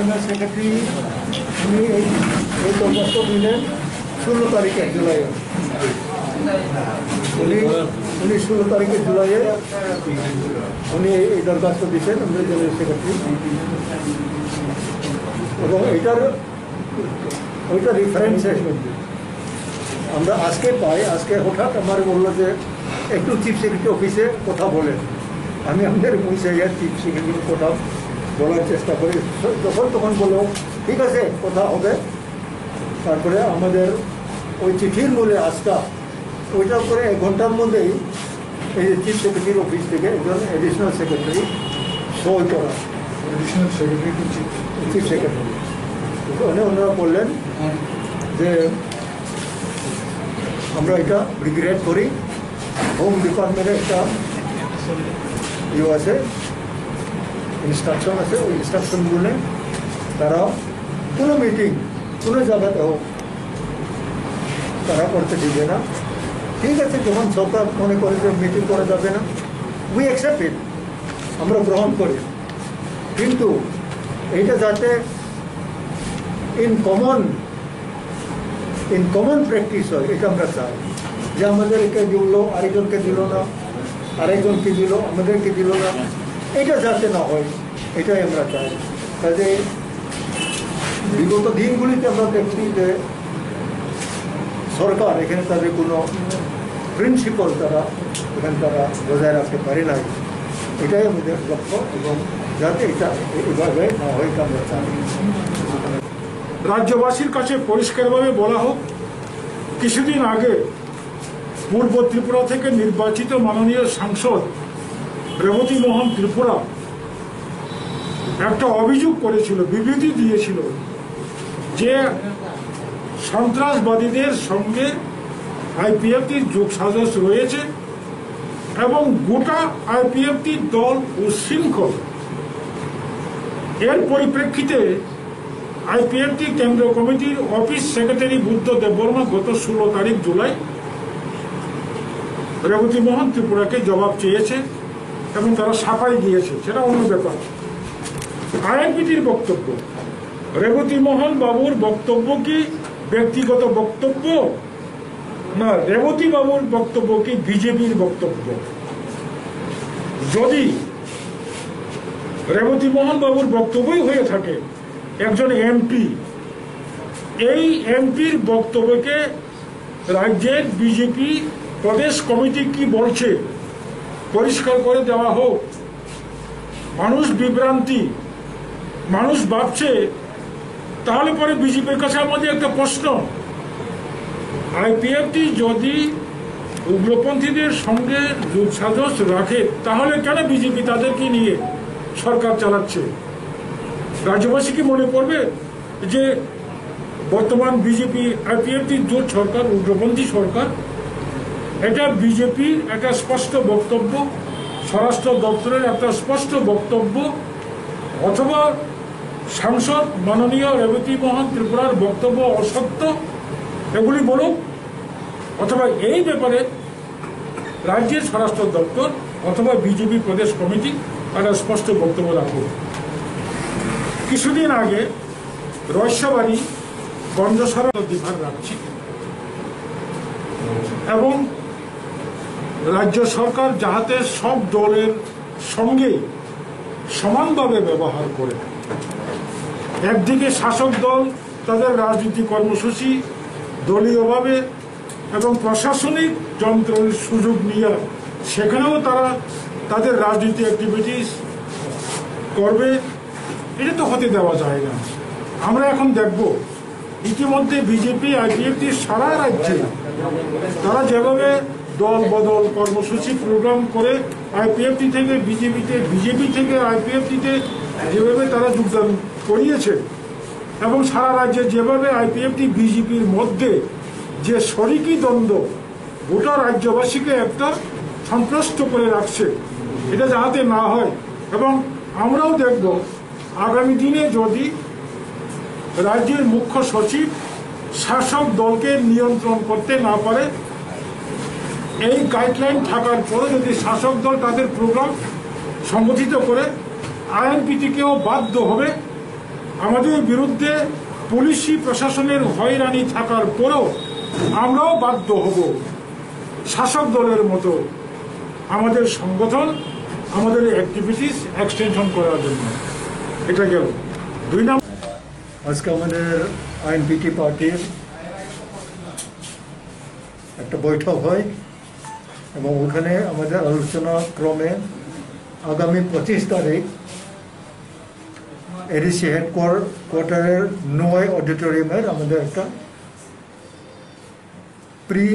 Secretary উনি এই দরখাস্ত দিলেন 16 তারিখে জুলাই। উনি 16 তারিখে জুলাইয়ে উনি এই দরখাস্ত দিচ্ছেন আমাদের জেনারেল সেক্রেটারি, এবং ওইটার রেফারেন্সে আমরা আজকে পাই। আজকে হঠাৎ আমার বললো যে একটু চিফ সেক্রেটারি অফিসে কথা বলেন। আমি আমাদের পৌঁছাইয়া চিফ সেক্রেটারি কথা বলার চেষ্টা করি, তখন বললো ঠিক আছে কথা হবে। তারপরে আমাদের ওই চিঠির মূলে আজকা ওইটার পরে 1 ঘন্টার মধ্যেই এই চিফ সেক্রেটারির অফিস থেকে একজন অ্যাডিশনাল সেক্রেটারি সই করা, additional secretary to chief secretary, ওনারা বললেন যে আমরা এটা রিগ্রেট করি। হোম ডিপার্টমেন্টের একটা আছে, ইনস্ট্রাকশন আছে, ওই ইনস্ট্রাকশনগুলো তারা কোনো মিটিং কোনো জায়গাতে হোক তারা করতে দিবে না। ঠিক আছে, যখন সরকার মনে করে যে মিটিং করা যাবে না, উই অ্যাকসেপ্ট ইট, আমরা গ্রহণ করি। কিন্তু এইটা যাতে ইন কমন প্র্যাকটিস হয়, এটা আমরা চাই। যে আমাদেরকে দিল, আরেকজনকে দিল না, আরেকজনকে দিল, আমাদেরকে দিল না, এটা যাতে না হয়, এটাই আমরা চাই। কাজে বিগত দিনগুলিতে আমরা দেখছি যে সরকার এখানে তাদের কোনো প্রিন্সিপাল তারা বজায় রাখতে পারে নাই। এটাই আমাদের লক্ষ্য, এবং যাতে এটা এভাবে না হয় এটা আমরা চাই। রাজ্যবাসীর কাছে পরিষ্কারভাবে বলা হোক, কিছুদিন আগে পূর্ব ত্রিপুরা থেকে নির্বাচিত মাননীয় সাংসদ রেবতী মোহন ত্রিপুরা একটা অভিযোগ করেছিল, বিবৃতি দিয়েছিল যে সন্ত্রাসবাদীদের সঙ্গে আইপিএফটির যোগসাজশ রয়েছে এবং গোটা আইপিএফটির দল উচ্ছৃঙ্খল। এর পরিপ্রেক্ষিতে আইপিএফটি কেন্দ্রীয় কমিটির অফিস সেক্রেটারি বুদ্ধ দেববর্মা গত 16 তারিখ জুলাই রেবতী মোহন ত্রিপুরাকে জবাব চেয়েছে এবং তারা সাফাই দিয়েছে, সেটা অন্য ব্যাপার। আইএনপিটির বক্তব্য, রেবতী মোহন বাবুর বক্তব্য কি ব্যক্তিগত বক্তব্য না রেবতী বাবুর বক্তব্য কি বিজেপির বক্তব্য? যদি রেবতী মোহন বাবুর বক্তব্যই হয়ে থাকে, একজন এমপি, এই এমপির বক্তব্যকে রাজ্যের বিজেপি প্রদেশ কমিটি কি বলছে পরিষ্কার করে দেওয়া হোক। মানুষ বিভ্রান্তি, মানুষ ভাবছে, তাহলে পরে বিজেপির কাছে আমাদের একটা প্রশ্ন, আইপিএফটি যদি উগ্রপন্থীদের সঙ্গে যোগসাজশ রাখে, তাহলে কেন বিজেপি তাদেরকে নিয়ে সরকার চালাচ্ছে? রাজ্যবাসী কি মনে করবে যে বর্তমান বিজেপি আইপিএফটির জোট সরকার উগ্রপন্থী সরকার? এটা বিজেপির একটা স্পষ্ট বক্তব্য, স্বরাষ্ট্র দপ্তরের একটা স্পষ্ট বক্তব্য, অথবা সাংসদ মাননীয় রেবতী মোহন ত্রিপুরার বক্তব্য অসত্য, এগুলি বলুক, অথবা এই ব্যাপারে রাজ্যের স্বরাষ্ট্র দপ্তর অথবা বিজেপি প্রদেশ কমিটি একটা স্পষ্ট বক্তব্য রাখুক। কিছুদিন আগে রহস্যবাড়ি গঞ্জসারা বিভাগ রাখছি এবং রাজ্য সরকার যাহাতে সব দলের সঙ্গে সমানভাবে ব্যবহার করে, একদিকে শাসক দল তাদের রাজনীতি কর্মসূচি দলীয়ভাবে এবং প্রশাসনিক যন্ত্রের সুযোগ নিয়ে সেখানেও তারা তাদের রাজনীতি অ্যাক্টিভিটিস করবে, এটা তো হতে দেওয়া যায় না। আমরা এখন দেখব ইতিমধ্যে বিজেপি আইপিএফটি সারা রাজ্যে তারা যেভাবে দল বদল কর্মসূচি প্রোগ্রাম করে আইপিএফটি থেকে বিজেপিতে, বিজেপি থেকে আইপিএফটিতে যেভাবে তারা যোগদান করিয়েছে, এবং সারা রাজ্যে যেভাবে আইপিএফটি বিজেপির মধ্যে যে শরিকি দ্বন্দ্ব গোটা রাজ্যবাসীকে একটা সন্ত্রস্ত করে রাখছে, এটা যাতে না হয়। এবং আমরাও দেখব আগামী দিনে যদি রাজ্যের মুখ্য সচিব শাসক দলকে নিয়ন্ত্রণ করতে না পারে, এই গাইডলাইন থাকার পরে যদি শাসক দল তাদের প্রোগ্রাম সংগঠিত করে, আইএনপিটিকেও বাধ্য হবে আমাদের বিরুদ্ধে পুলিশি প্রশাসনের হয়রানি থাকার পরেও আমরাও বাধ্য হব শাসক দলের মতো আমাদের সংগঠন, আমাদের অ্যাক্টিভিটিস এক্সটেনশন করার জন্য। এটা গেল 2 নম্বর। আজকে আমাদের আইএনপিটি পার্টির একটা বৈঠক হয় এবং ওখানে আমাদের আলোচনা ক্রমে আগামী 25 তারিখ এডিসি হেডকোয়ার্টারের 9 অডিটোরিয়ামের আমাদের একটা প্রি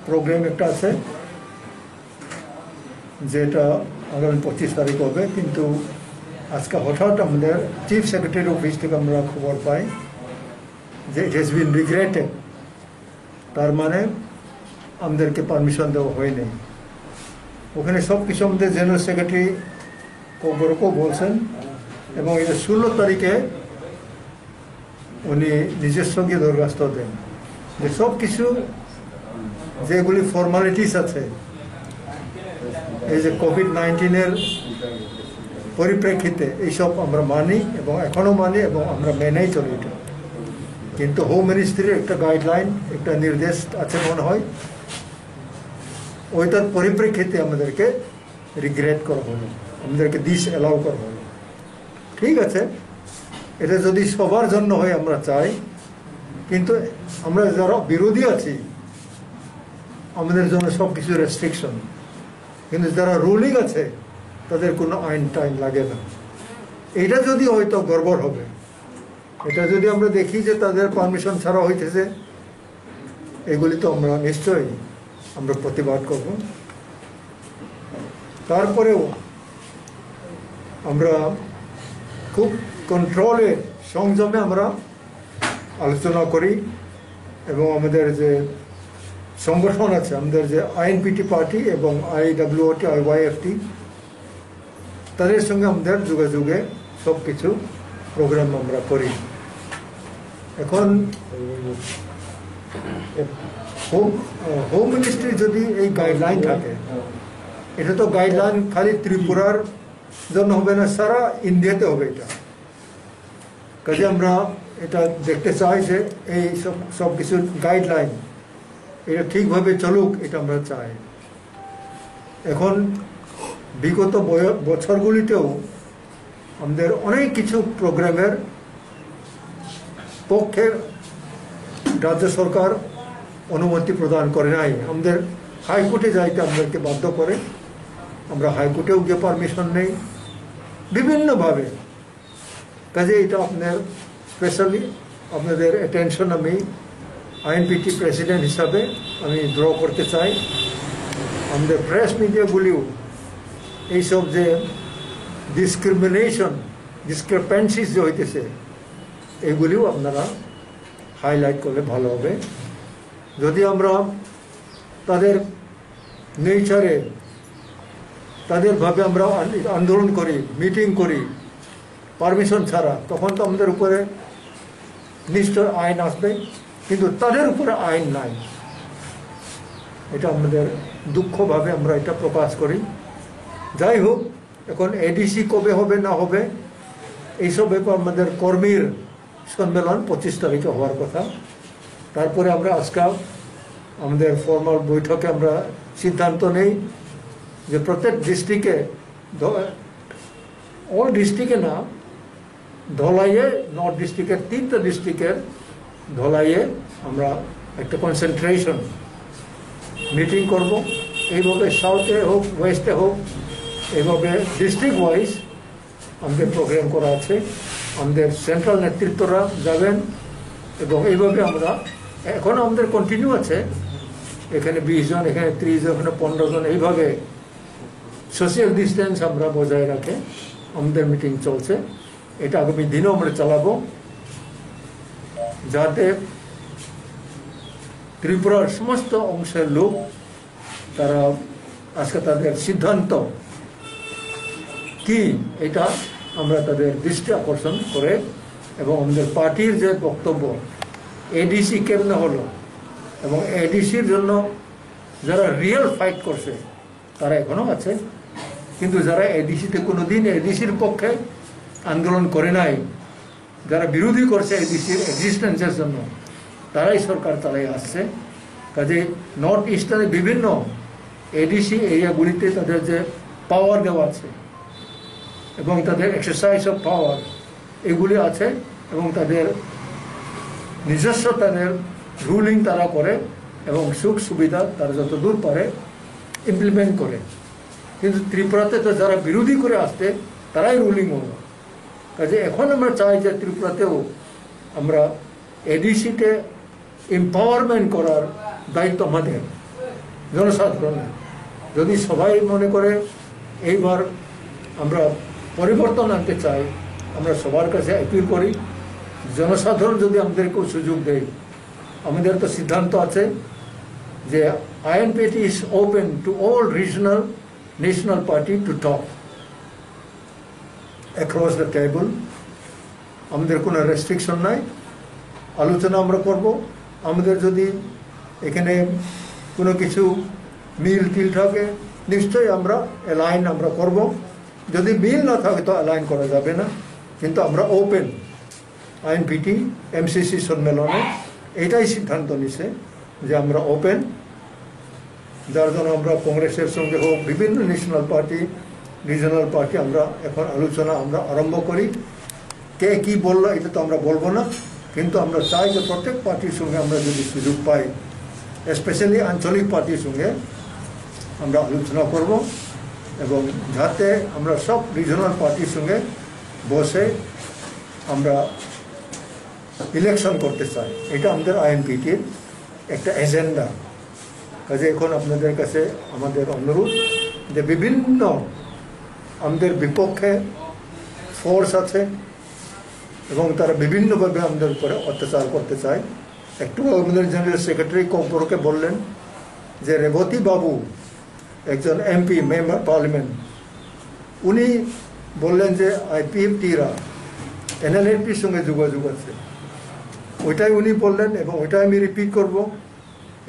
প্রোগ্রাম একটা আছে, যেটা আগামী 25 তারিখ হবে। কিন্তু আজকে হঠাৎ আমাদের চিফ সেক্রেটারি অফিস থেকে আমরা খবর পাই যে ইট হ্যাজ বিন রিগ্রেটেড, তার মানে আমাদেরকে পারমিশন দেওয়া হয়নি। ওখানে সব কিছু আমাদের জেনারেল সেক্রেটারি কবরকও বলছেন এবং এটা 16 তারিখে উনি নিজের সঙ্গে দরখাস্ত দেন যে সব কিছু যেগুলি ফর্মালিটিস আছে এই যে কোভিড-19-এর পরিপ্রেক্ষিতে এইসব আমরা মানি এবং এখনও মানি এবং আমরা মেনেই চলি এটা। কিন্তু হোম মিনিস্ট্রির একটা গাইডলাইন, একটা নির্দেশ আছে মনে হয়, ওইটার পরিপ্রেক্ষিতে আমাদেরকে রিগ্রেট করা হলো, আমাদেরকে দিস অ্যালাউ করা হলো। ঠিক আছে, এটা যদি সবার জন্য হয় আমরা চাই, কিন্তু আমরা যারা বিরোধী আছি আমাদের জন্য সব কিছু রেস্ট্রিকশন, কিন্তু যারা রুলিং আছে তাদের কোনো আইন টাইন লাগে না। এটা যদি হয়তো গড়বড় হবে, এটা যদি আমরা দেখি যে তাদের পারমিশন ছাড়া হইতেছে, এগুলি তো আমরা নিশ্চয়ই আমরা প্রতিবাদ করব। তারপরেও আমরা খুব কন্ট্রোলে সংযমে আমরা আলোচনা করি এবং আমাদের যে সংগঠন আছে, আমাদের যে আইএনপিটি পার্টি এবং আইডব্লিউটি আইওয়াইএফটি, তাদের সঙ্গে আমাদের যোগাযোগে সব কিছু প্রোগ্রাম আমরা করি। এখন হোম মিনিস্ট্রি যদি এই গাইডলাইন থাকে, এটা তো গাইডলাইন খালি ত্রিপুরার জন্য হবে না, সারা ইন্ডিয়াতে হবে এটা। কাজে আমরা এটা দেখতে চাই যে এই সব কিছু গাইডলাইন এটা ঠিকভাবে চলুক, এটা আমরা চাই। এখন বিগত বছরগুলিতেও আমাদের অনেক কিছু প্রোগ্রামের পক্ষে রাজ্য সরকার অনুমতি প্রদান করে নাই। আমাদের হাইকোর্টে যাইতে আমাদেরকে বাধ্য করে, আমরা হাইকোর্টেও গিয়ে পারমিশন নেই বিভিন্নভাবে। কাজে এটা আপনার স্পেশালি আপনাদের অ্যাটেনশন আমি আইএনপিটি প্রেসিডেন্ট হিসাবে আমি ড্র করতে চাই। আমাদের প্রেস মিডিয়াগুলিও এইসব যে ডিসক্রিপেন্সিস যে হইতেছে, এগুলিও আপনারা হাইলাইট করলে ভালো হবে। যদি আমরা তাদের নেচারে তাদেরভাবে আমরা আন্দোলন করি, মিটিং করি পারমিশন ছাড়া, তখন তো আমাদের উপরে নিশ্চয় আইন আসবে, কিন্তু তাদের উপরে আইন নাই। এটা আমাদের দুঃখভাবে আমরা এটা প্রকাশ করি। যাই হোক, এখন এডিসি কবে হবে না হবে এইসব ব্যাপার আমাদের কর্মীর সম্মেলন 25 তারিখে হওয়ার কথা। তারপরে আমরা আজকে আমাদের ফর্মাল বৈঠকে আমরা সিদ্ধান্ত নেই যে প্রত্যেক ডিস্ট্রিক্টে, অল ডিস্ট্রিক্টে না, ধলাইয়ে, নর্থ ডিস্ট্রিক্টের 3টা ডিস্ট্রিক্টের ধলাইয়ে আমরা একটা কনসেন্ট্রেশন মিটিং করব। এইভাবে সাউথে হোক, ওয়েস্টে হোক, এইভাবে ডিস্ট্রিক্ট ওয়াইজ আমাদের প্রোগ্রাম করা আছে। আমাদের সেন্ট্রাল নেতৃত্বরা যাবেন এবং এইভাবে আমরা এখনও আমাদের কন্টিনিউ আছে, এখানে 20 জন, এখানে 30 জন, এখানে 15 জন, এইভাবে সোশ্যাল ডিস্টেন্স আমরা বজায় রাখে আমাদের মিটিং চলছে। এটা আগামী দিনেও আমরা চালাবো, যাতে ত্রিপুরার সমস্ত অংশের লোক তারা আজকে তাদের সিদ্ধান্ত কি এটা আমরা তাদের দৃষ্টি আকর্ষণ করে, এবং আমাদের পার্টির যে বক্তব্য এডিসি কেমনে হলো এবং এডিসির জন্য যারা রিয়েল ফাইট করছে তারা এখনও আছে, কিন্তু যারা এডিসিতে কোনোদিন এডিসির পক্ষে আন্দোলন করে নাই, যারা বিরোধী করছে এডিসির এক্সিস্টেন্সের জন্য, তারাই সরকার চালাই আসছে। কাজে নর্থ ইস্টার্নের বিভিন্ন এডিসি এরিয়াগুলিতে তাদের যে পাওয়ার দেওয়া আছে এবং তাদের এক্সারসাইজ অফ পাওয়ার এগুলি আছে এবং তাদের নিজস্ব তাদের রুলিং তারা করে এবং সুখ সুবিধা তারা যত দূর পারে ইমপ্লিমেন্ট করে। কিন্তু ত্রিপুরাতে তো যারা বিরোধী করে আসছে তারাই রুলিং হলো। কাজে এখন আমরা চাই যে ত্রিপুরাতেও আমরা এডিসিতে এম্পাওয়ারমেন্ট করার দায়িত্ব আমাদের জনসাধারণের। যদি সবাই মনে করে এইবার আমরা পরিবর্তন আনতে চাই, আমরা সবার কাছে অ্যাপিল করি, জনসাধারণ যদি আমাদেরকেও সুযোগ দেয়। আমাদের তো সিদ্ধান্ত আছে যে INPT is open to all regional national party to talk across the table. আমাদের কোনো রেস্ট্রিকশন নাই, আলোচনা আমরা করব। আমাদের যদি এখানে কোনো কিছু মিল টিল থাকে নিশ্চয়ই আমরা অ্যালাইন আমরা করব। যদি মিল না থাকে তো অ্যালাইন করা যাবে না, কিন্তু আমরা ওপেন। আইএনপিটি এমসিসি সম্মেলনে এটাই সিদ্ধান্ত নিছে যে আমরা ওপেন, যার জন্য আমরা কংগ্রেসের সঙ্গে হোক বিভিন্ন ন্যাশনাল পার্টি রিজনাল পার্টি আমরা এখন আলোচনা আমরা আরম্ভ করি। কে কি বললো এটা তো আমরা বলবো না, কিন্তু আমরা চাই যে প্রত্যেক পার্টির সঙ্গে আমরা যদি সুযোগ পাই, স্পেশালি আঞ্চলিক পার্টির সঙ্গে আমরা আলোচনা করব এবং যাতে আমরা সব রিজনাল পার্টির সঙ্গে বসে আমরা ইলেকশন করতে চাই। এটা আমাদের আইএনপিটির একটা এজেন্ডা। কাজে এখন আপনাদের কাছে আমাদের অনুরোধ যে বিভিন্ন আমাদের বিপক্ষে ফোর্স আছে এবং তারা বিভিন্নভাবে আমাদের উপরে অত্যাচার করতে চায়। একটু আমাদের জেনারেল সেক্রেটারি কম্পরকে বললেন যে রেবতী বাবু একজন এমপি মেম্বার পার্লামেন্ট, উনি বললেন যে আইপিএফটিরা এনএলএফটির সঙ্গে যোগাযোগ আছে। ওইটাই উনি বললেন এবং ওইটাই আমি রিপিট করব।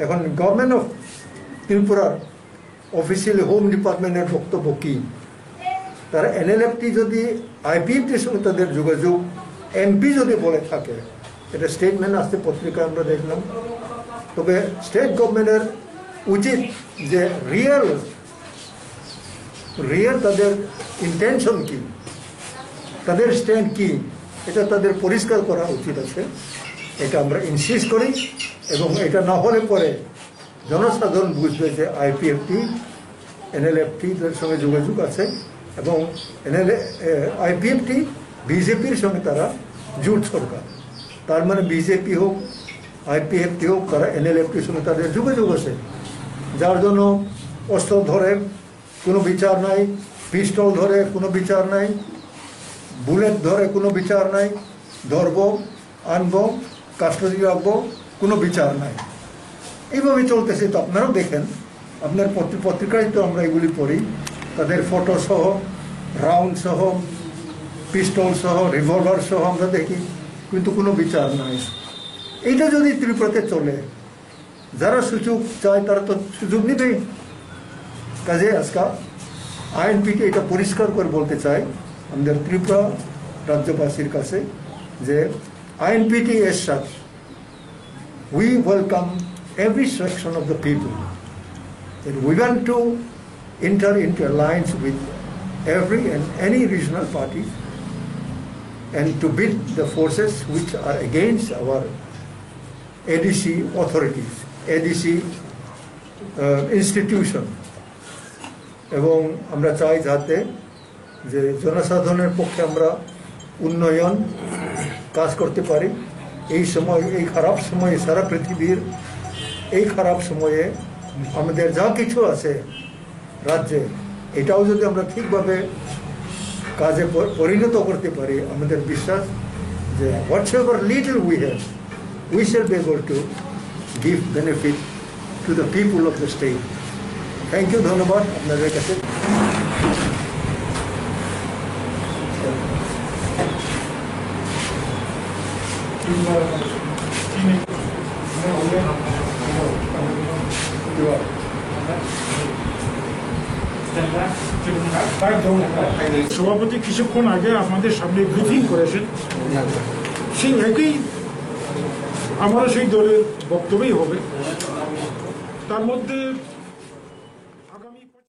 এখন গভর্নমেন্ট অফ ত্রিপুরার অফিসিয়ালি হোম ডিপার্টমেন্টের বক্তব্য কী? তারা এনএলএফটি যদি আইপিএফটির সঙ্গে তাদের যোগাযোগ এমপি যদি বলে থাকে, এটা স্টেটমেন্ট আসতে পত্রিকায় আমরা দেখলাম। তবে স্টেট গভর্নমেন্টের উচিত যে রিয়েল তাদের ইন্টেনশন কি, তাদের স্ট্যান্ড কি, এটা তাদের পরিষ্কার করা উচিত আছে। এটা আমরা ইনসিস্ট করি এবং এটা না হলে পরে জনসাধারণ বুঝবে যে আইপিএফটি এনএলএফটিদের সঙ্গে যোগাযোগ আছে এবং আইপিএফটি বিজেপির সঙ্গে তারা জোট সরকার। তার মানে বিজেপি হোক আইপিএফটি হোক তারা এনএলএফটির সঙ্গে তাদের যোগাযোগ আছে, যার জন্য অস্ত্র ধরে কোনো বিচার নাই, পিস্তল ধরে কোনো বিচার নাই, বুলেট ধরে কোনো বিচার নাই, ধরবো আনবো কাস্টডি রাখবো কোনো বিচার নাই। এইভাবে চলতেছে। তো আপনারাও দেখেন, আপনার পত্রিকায় তো আমরা এগুলি পড়ি, তাদের ফটো সহ রাউন্ড সহ পিস্তল সহ রিভলভার সহ আমরা দেখি, কিন্তু কোনো বিচার নাই। এইটা যদি ত্রিপুরাতে চলে, যারা সুযোগ চায় তারা তো সুযোগ নেবেই। কাজে আজকে আইএনপিকে এটা পরিষ্কার করে বলতে চাই আমাদের ত্রিপুরা রাজ্যবাসীর কাছে যে INPT S such we welcome every section of the people, and we want to enter into alliance with every and any regional party and to beat the forces which are against our ADC authorities, ADC institution. এবং আমরা চাই যাতে যে জনসাধারণের পক্ষে আমরা উন্নয়ন কাজ করতে পারি। এই সময়, এই খারাপ সময়ে, সারা পৃথিবীর এই খারাপ সময়ে আমাদের যা কিছু আছে রাজ্যে, এটাও যদি আমরা ঠিকভাবে কাজে পরিণত করতে পারি, আমাদের বিশ্বাস যে whatsoever little we have, we shall be able to give benefit to the people of the state. Thank you, ধন্যবাদ আপনাদের কাছে। সভাপতি কিছুক্ষণ আগে আমাদের সামনে ব্রিফিং করেছেন, সেই একই আমারও সেই দলের বক্তব্যই হবে। তার মধ্যে